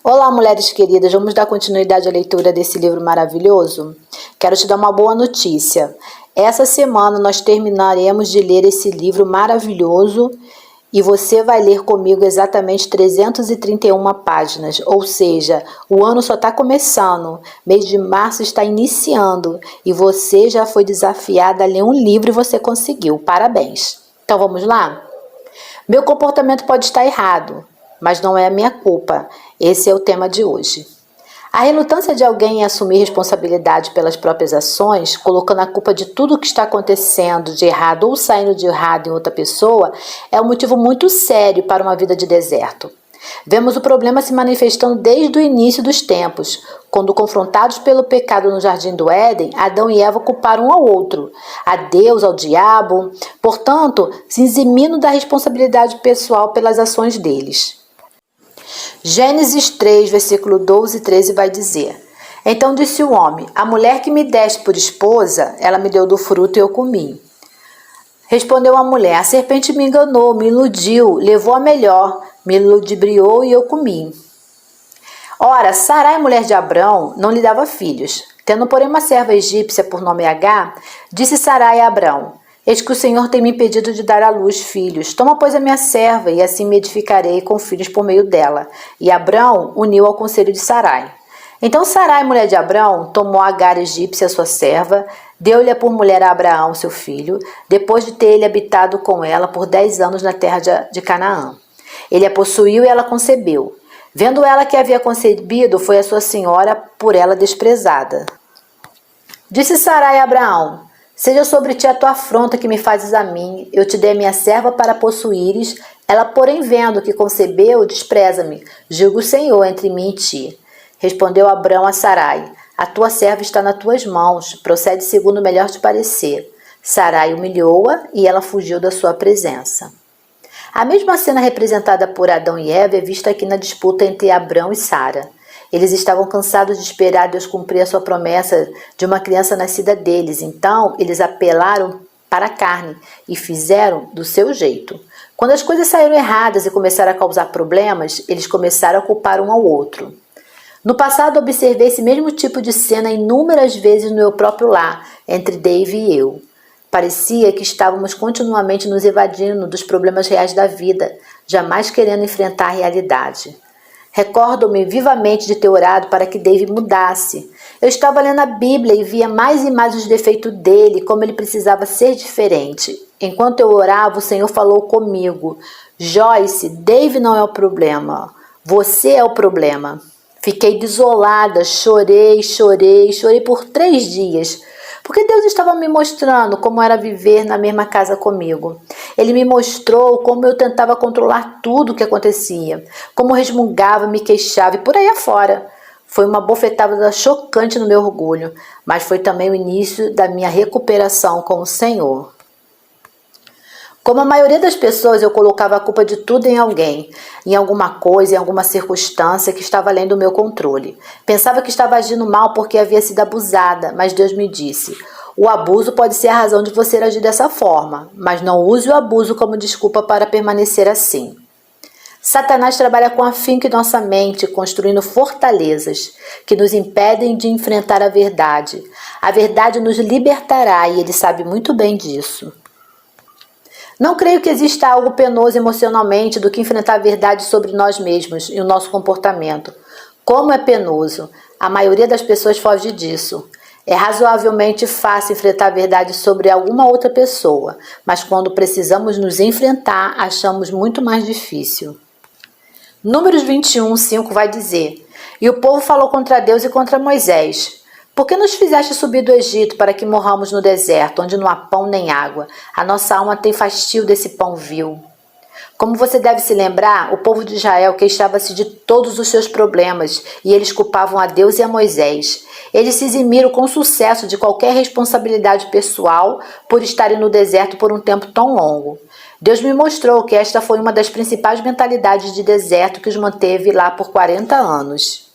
Olá, mulheres queridas, vamos dar continuidade à leitura desse livro maravilhoso? Quero te dar uma boa notícia. Essa semana nós terminaremos de ler esse livro maravilhoso e você vai ler comigo exatamente 331 páginas, ou seja, o ano só está começando, mês de março está iniciando e você já foi desafiada a ler um livro e você conseguiu. Parabéns! Então vamos lá? Meu comportamento pode estar errado, mas não é a minha culpa. Esse é o tema de hoje. A relutância de alguém em assumir responsabilidade pelas próprias ações, colocando a culpa de tudo o que está acontecendo de errado ou saindo de errado em outra pessoa, é um motivo muito sério para uma vida de deserto. Vemos o problema se manifestando desde o início dos tempos, quando confrontados pelo pecado no Jardim do Éden, Adão e Eva culparam um ao outro, a Deus, ao diabo, portanto, se eximindo da responsabilidade pessoal pelas ações deles. Gênesis 3, versículo 12 e 13 vai dizer: Então disse o homem, a mulher que me deste por esposa, ela me deu do fruto e eu comi. Respondeu a mulher, a serpente me enganou, me iludiu, levou a melhor, me ludibriou e eu comi. Ora, Sarai, mulher de Abrão, não lhe dava filhos. Tendo, porém, uma serva egípcia por nome Agar, disse Sarai a Abrão, eis que o Senhor tem me impedido de dar à luz filhos. Toma, pois, a minha serva, e assim me edificarei com filhos por meio dela. E Abrão uniu ao conselho de Sarai. Então Sarai, mulher de Abrão, tomou Agar egípcia, sua serva, deu-lhe por mulher a Abraão, seu filho, depois de ter ele habitado com ela por 10 anos na terra de Canaã. Ele a possuiu e ela concebeu. Vendo ela que havia concebido, foi a sua senhora por ela desprezada. Disse Sarai a Abraão, seja sobre ti a tua afronta que me fazes a mim, eu te dei a minha serva para possuíres, ela porém vendo que concebeu, despreza-me, julga o Senhor entre mim e ti. Respondeu Abrão a Sarai, a tua serva está nas tuas mãos, procede segundo o melhor te parecer. Sarai humilhou-a e ela fugiu da sua presença. A mesma cena representada por Adão e Eva é vista aqui na disputa entre Abrão e Sara. Eles estavam cansados de esperar Deus cumprir a sua promessa de uma criança nascida deles, então eles apelaram para a carne e fizeram do seu jeito. Quando as coisas saíram erradas e começaram a causar problemas, eles começaram a culpar um ao outro. No passado, observei esse mesmo tipo de cena inúmeras vezes no meu próprio lar, entre Dave e eu. Parecia que estávamos continuamente nos evadindo dos problemas reais da vida, jamais querendo enfrentar a realidade. Recordo-me vivamente de ter orado para que Dave mudasse. Eu estava lendo a Bíblia e via mais e mais os defeitos dele, como ele precisava ser diferente. Enquanto eu orava, o Senhor falou comigo, Joyce, Dave não é o problema, você é o problema. Fiquei desolada, chorei por 3 dias, porque Deus estava me mostrando como era viver na mesma casa comigo. Ele me mostrou como eu tentava controlar tudo o que acontecia, como resmungava, me queixava e por aí afora. Foi uma bofetada chocante no meu orgulho, mas foi também o início da minha recuperação com o Senhor. Como a maioria das pessoas, eu colocava a culpa de tudo em alguém, em alguma coisa, em alguma circunstância que estava além do meu controle. Pensava que estava agindo mal porque havia sido abusada, mas Deus me disse, o abuso pode ser a razão de você agir dessa forma, mas não use o abuso como desculpa para permanecer assim. Satanás trabalha com afinco em nossa mente, construindo fortalezas que nos impedem de enfrentar a verdade. A verdade nos libertará e ele sabe muito bem disso. Não creio que exista algo penoso emocionalmente do que enfrentar a verdade sobre nós mesmos e o nosso comportamento. Como é penoso! A maioria das pessoas foge disso. É razoavelmente fácil enfrentar a verdade sobre alguma outra pessoa, mas quando precisamos nos enfrentar, achamos muito mais difícil. Números 21, 5 vai dizer, E o povo falou contra Deus e contra Moisés. Por que nos fizeste subir do Egito para que morramos no deserto, onde não há pão nem água? A nossa alma tem fastio desse pão vil. Como você deve se lembrar, o povo de Israel queixava-se de todos os seus problemas e eles culpavam a Deus e a Moisés. Eles se eximiram com sucesso de qualquer responsabilidade pessoal por estarem no deserto por um tempo tão longo. Deus me mostrou que esta foi uma das principais mentalidades de deserto que os manteve lá por 40 anos.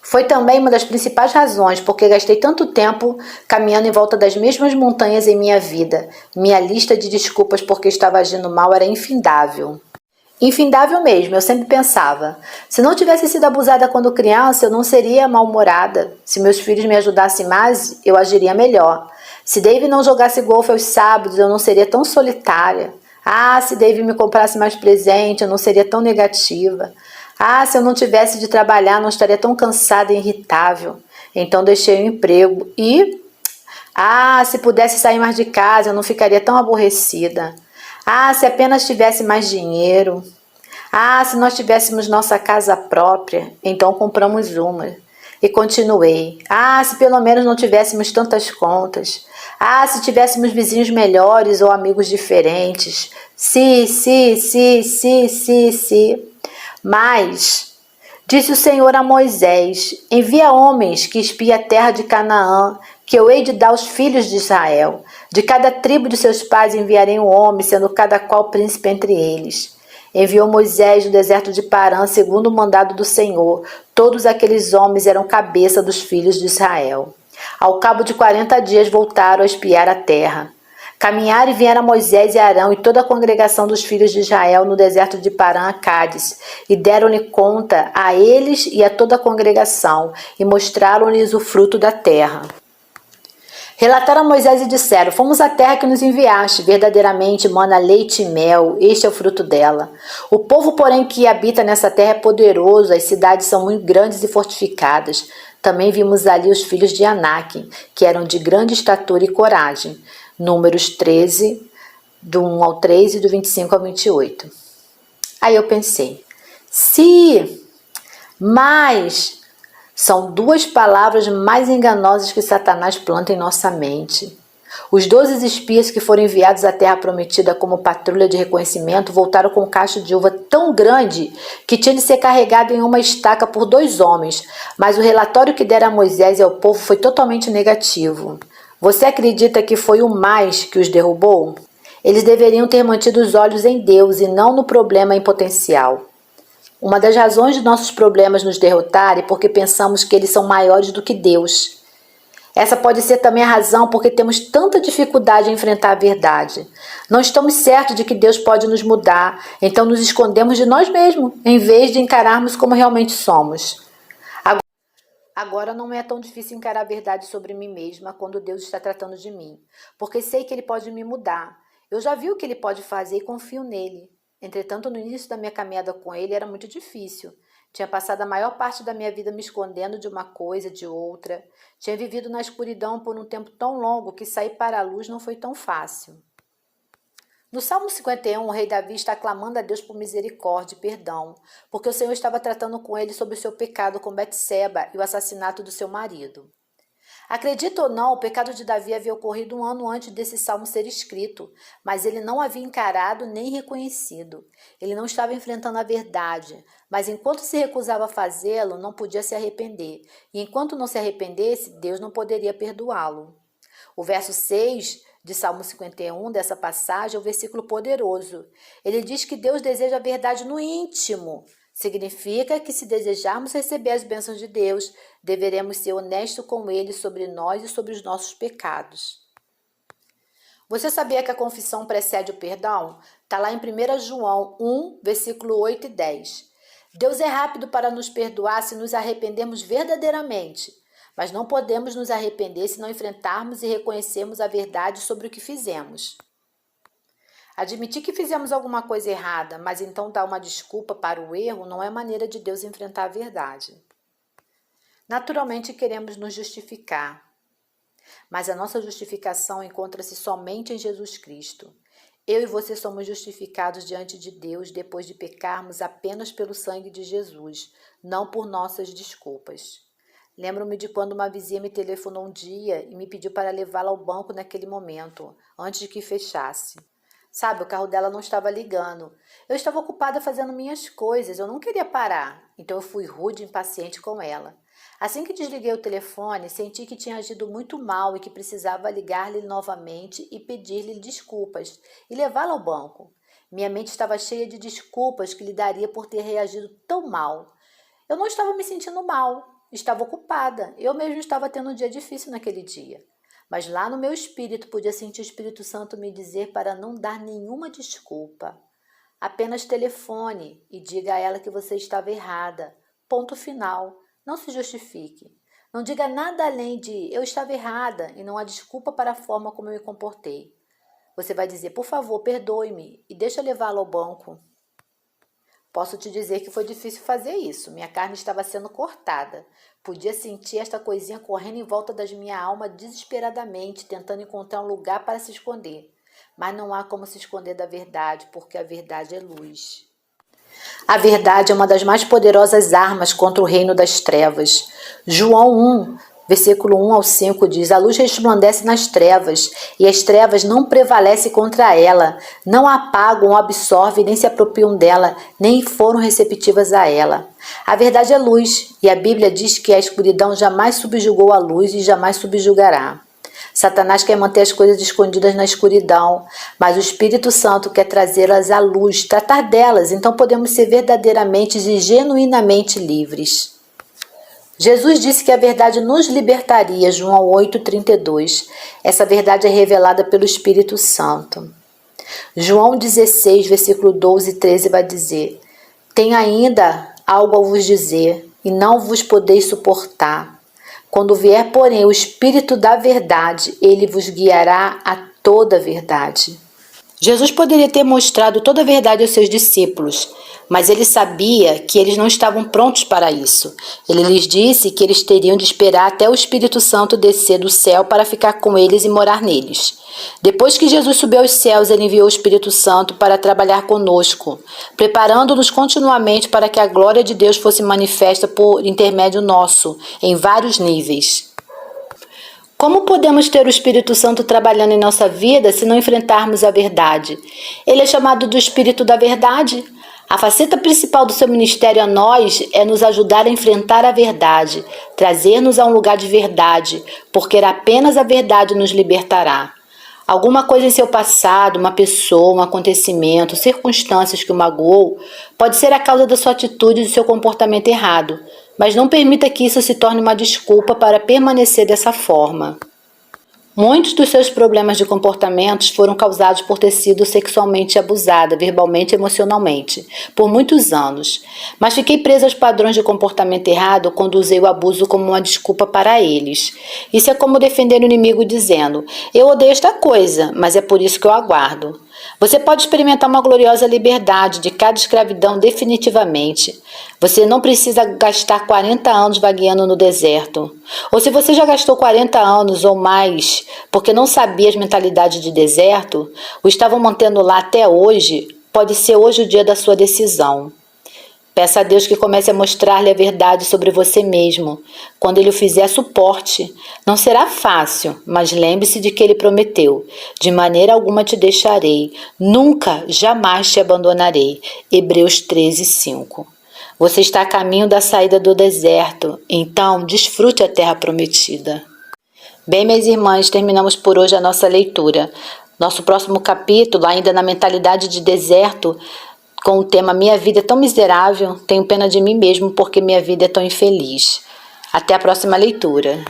Foi também uma das principais razões porque gastei tanto tempo caminhando em volta das mesmas montanhas em minha vida. Minha lista de desculpas porque estava agindo mal era infindável. Infindável mesmo, eu sempre pensava. Se não tivesse sido abusada quando criança, eu não seria mal-humorada. Se meus filhos me ajudassem mais, eu agiria melhor. Se Dave não jogasse golfe aos sábados, eu não seria tão solitária. Ah, se Dave me comprasse mais presente, eu não seria tão negativa. Ah, se eu não tivesse de trabalhar, não estaria tão cansada e irritável. Então deixei o emprego e... Ah, se pudesse sair mais de casa, eu não ficaria tão aborrecida. Ah, se apenas tivesse mais dinheiro. Ah, se nós tivéssemos nossa casa própria, então compramos uma. E continuei. Ah, se pelo menos não tivéssemos tantas contas. Ah, se tivéssemos vizinhos melhores ou amigos diferentes. Se. Mas, disse o Senhor a Moisés: envia homens que espiem a terra de Canaã, que eu hei de dar aos filhos de Israel. De cada tribo de seus pais enviarei um homem, sendo cada qual príncipe entre eles. Enviou Moisés no deserto de Parã, segundo o mandado do Senhor. Todos aqueles homens eram cabeça dos filhos de Israel. Ao cabo de 40 dias voltaram a espiar a terra. Caminharam e vieram Moisés e Arão e toda a congregação dos filhos de Israel no deserto de Parã a Cádiz, e deram-lhe conta a eles e a toda a congregação, e mostraram-lhes o fruto da terra. Relataram a Moisés e disseram: fomos à terra que nos enviaste, verdadeiramente mana leite e mel, este é o fruto dela. O povo, porém, que habita nessa terra é poderoso, as cidades são muito grandes e fortificadas. Também vimos ali os filhos de Anak, que eram de grande estatura e coragem. Números 13, do 1 ao 3 e do 25 ao 28. Aí eu pensei, mas são duas palavras mais enganosas que Satanás planta em nossa mente. Os 12 espias que foram enviados à terra prometida como patrulha de reconhecimento voltaram com um cacho de uva tão grande que tinha de ser carregado em uma estaca por 2 homens, mas o relatório que deram a Moisés e ao povo foi totalmente negativo. Você acredita que foi o mais que os derrubou? Eles deveriam ter mantido os olhos em Deus e não no problema em potencial. Uma das razões de nossos problemas nos derrotar é porque pensamos que eles são maiores do que Deus. Essa pode ser também a razão porque temos tanta dificuldade em enfrentar a verdade. Não estamos certos de que Deus pode nos mudar, então nos escondemos de nós mesmos, em vez de encararmos como realmente somos. Agora não é tão difícil encarar a verdade sobre mim mesma quando Deus está tratando de mim, porque sei que Ele pode me mudar. Eu já vi o que Ele pode fazer e confio nele. Entretanto, no início da minha caminhada com Ele era muito difícil. Tinha passado a maior parte da minha vida me escondendo de uma coisa, de outra. Tinha vivido na escuridão por um tempo tão longo que sair para a luz não foi tão fácil. No Salmo 51, o rei Davi está clamando a Deus por misericórdia e perdão, porque o Senhor estava tratando com ele sobre o seu pecado com Betseba e o assassinato do seu marido. Acredita ou não, o pecado de Davi havia ocorrido 1 ano antes desse salmo ser escrito, mas ele não havia encarado nem reconhecido. Ele não estava enfrentando a verdade, mas enquanto se recusava a fazê-lo, não podia se arrepender, e enquanto não se arrependesse, Deus não poderia perdoá-lo. O verso 6 de Salmo 51, dessa passagem, é um versículo poderoso. Ele diz que Deus deseja a verdade no íntimo. Significa que se desejarmos receber as bênçãos de Deus, deveremos ser honestos com Ele sobre nós e sobre os nossos pecados. Você sabia que a confissão precede o perdão? Está lá em 1 João 1, versículo 8 e 10. Deus é rápido para nos perdoar se nos arrependermos verdadeiramente, mas não podemos nos arrepender se não enfrentarmos e reconhecermos a verdade sobre o que fizemos. Admitir que fizemos alguma coisa errada, mas então dar uma desculpa para o erro não é maneira de Deus enfrentar a verdade. Naturalmente queremos nos justificar, mas a nossa justificação encontra-se somente em Jesus Cristo. Eu e você somos justificados diante de Deus depois de pecarmos apenas pelo sangue de Jesus, não por nossas desculpas. Lembro-me de quando uma vizinha me telefonou um dia e me pediu para levá-la ao banco naquele momento, antes de que fechasse. Sabe, o carro dela não estava ligando. Eu estava ocupada fazendo minhas coisas, eu não queria parar. Então eu fui rude e impaciente com ela. Assim que desliguei o telefone, senti que tinha agido muito mal e que precisava ligar-lhe novamente e pedir-lhe desculpas e levá-la ao banco. Minha mente estava cheia de desculpas que lhe daria por ter reagido tão mal. Eu não estava me sentindo mal, estava ocupada. Eu mesmo estava tendo um dia difícil naquele dia. Mas lá no meu espírito podia sentir o Espírito Santo me dizer para não dar nenhuma desculpa. Apenas telefone e diga a ela que você estava errada. Ponto final. Não se justifique. Não diga nada além de eu estava errada e não há desculpa para a forma como eu me comportei. Você vai dizer, por favor, perdoe-me e deixa eu levá-lo ao banco. Posso te dizer que foi difícil fazer isso. Minha carne estava sendo cortada. Podia sentir esta coisinha correndo em volta da minha alma desesperadamente, tentando encontrar um lugar para se esconder. Mas não há como se esconder da verdade, porque a verdade é luz. A verdade é uma das mais poderosas armas contra o reino das trevas. João 1, versículo 1 ao 5 diz, a luz resplandece nas trevas, e as trevas não prevalecem contra ela, não a apagam ou absorvem, nem se apropriam dela, nem foram receptivas a ela. A verdade é luz, e a Bíblia diz que a escuridão jamais subjugou a luz e jamais subjugará. Satanás quer manter as coisas escondidas na escuridão, mas o Espírito Santo quer trazê-las à luz, tratar delas, então podemos ser verdadeiramente e genuinamente livres. Jesus disse que a verdade nos libertaria, João 8,32. Essa verdade é revelada pelo Espírito Santo. João 16, versículo 12 e 13 vai dizer, tenho ainda algo a vos dizer, e não vos podeis suportar. Quando vier, porém, o Espírito da verdade, ele vos guiará a toda a verdade. Jesus poderia ter mostrado toda a verdade aos seus discípulos, mas ele sabia que eles não estavam prontos para isso. Ele lhes disse que eles teriam de esperar até o Espírito Santo descer do céu para ficar com eles e morar neles. Depois que Jesus subiu aos céus, ele enviou o Espírito Santo para trabalhar conosco, preparando-nos continuamente para que a glória de Deus fosse manifesta por intermédio nosso, em vários níveis. Como podemos ter o Espírito Santo trabalhando em nossa vida se não enfrentarmos a verdade? Ele é chamado do Espírito da Verdade. A faceta principal do seu ministério a nós é nos ajudar a enfrentar a verdade, trazer-nos a um lugar de verdade, porque apenas a verdade nos libertará. Alguma coisa em seu passado, uma pessoa, um acontecimento, circunstâncias que o magoou, pode ser a causa da sua atitude e do seu comportamento errado, mas não permita que isso se torne uma desculpa para permanecer dessa forma. Muitos dos seus problemas de comportamentos foram causados por ter sido sexualmente abusada, verbalmente e emocionalmente, por muitos anos. Mas fiquei presa aos padrões de comportamento errado quando usei o abuso como uma desculpa para eles. Isso é como defender o inimigo dizendo, eu odeio esta coisa, mas é por isso que eu aguardo. Você pode experimentar uma gloriosa liberdade de cada escravidão definitivamente. Você não precisa gastar 40 anos vagueando no deserto. Ou se você já gastou 40 anos ou mais porque não sabia as mentalidades de deserto, o estavam mantendo lá até hoje, pode ser hoje o dia da sua decisão. Peça a Deus que comece a mostrar-lhe a verdade sobre você mesmo. Quando Ele o fizer, suporte. Não será fácil, mas lembre-se de que Ele prometeu. De maneira alguma te deixarei. Nunca, jamais te abandonarei. Hebreus 13, 5. Você está a caminho da saída do deserto. Então, desfrute a terra prometida. Bem, minhas irmãs, terminamos por hoje a nossa leitura. Nosso próximo capítulo, ainda na mentalidade de deserto, com o tema Minha vida é tão miserável, tenho pena de mim mesmo porque minha vida é tão infeliz. Até a próxima leitura.